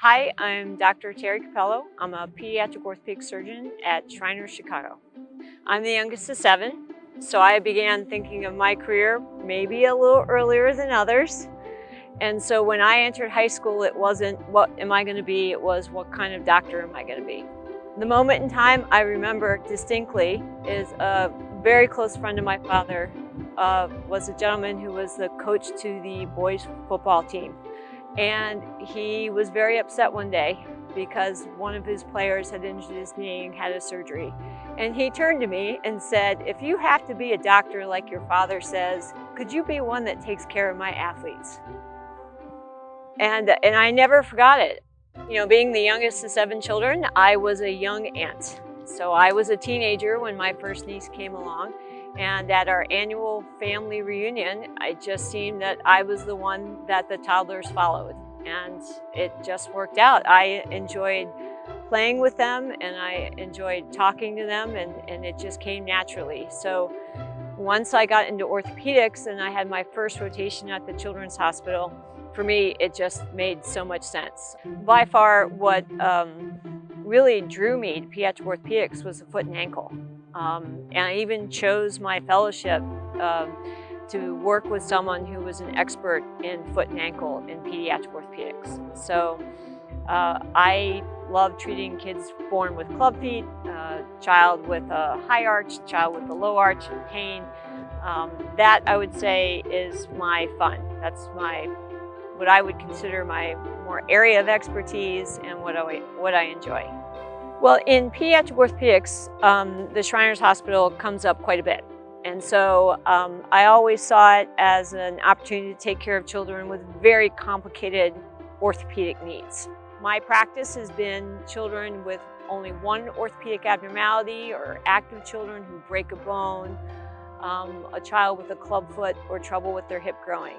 Hi, I'm Dr. Terri Cappello. I'm a pediatric orthopedic surgeon at Shriners, Chicago. I'm the youngest of 7, so I began thinking of my career maybe a little earlier than others. And so when I entered high school, it wasn't what am I going to be, it was what kind of doctor am I going to be. The moment in time I remember distinctly is a very close friend of my father was a gentleman who was the coach to the boys football team. And he was very upset one day because one of his players had injured his knee and had a surgery. And he turned to me and said, "If you have to be a doctor like your father says, could you be one that takes care of my athletes?" And I never forgot it. You know, being the youngest of 7 children, I was a young aunt. So I was a teenager when my first niece came along. And at our annual family reunion, it just seemed that I was the one that the toddlers followed. And it just worked out. I enjoyed playing with them and I enjoyed talking to them, and it just came naturally. So once I got into orthopedics and I had my first rotation at the Children's Hospital, for me, it just made so much sense. By far, what really drew me to pediatric orthopedics was the foot and ankle. And I even chose my fellowship to work with someone who was an expert in foot and ankle in pediatric orthopedics. So I love treating kids born with club feet, child with a high arch, child with a low arch and pain. That I would say is my fun. That's what I would consider my more area of expertise and what I enjoy. Well, in pediatric orthopedics, the Shriners Hospital comes up quite a bit. And so I always saw it as an opportunity to take care of children with very complicated orthopedic needs. My practice has been children with only one orthopedic abnormality, or active children who break a bone, a child with a club foot or trouble with their hip growing.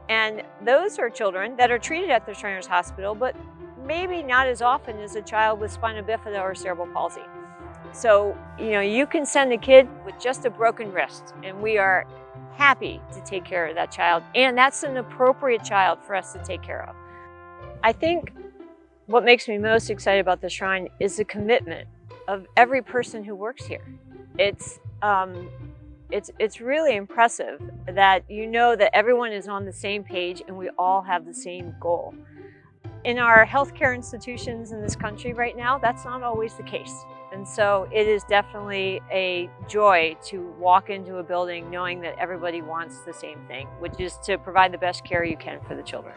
And those are children that are treated at the Shriners Hospital, but maybe not as often as a child with spina bifida or cerebral palsy. So, you know, you can send a kid with just a broken wrist, and we are happy to take care of that child. And that's an appropriate child for us to take care of. I think what makes me most excited about the Shrine is the commitment of every person who works here. It's really impressive that you know that everyone is on the same page and we all have the same goal. In our healthcare institutions in this country right now, that's not always the case. And so it is definitely a joy to walk into a building knowing that everybody wants the same thing, which is to provide the best care you can for the children.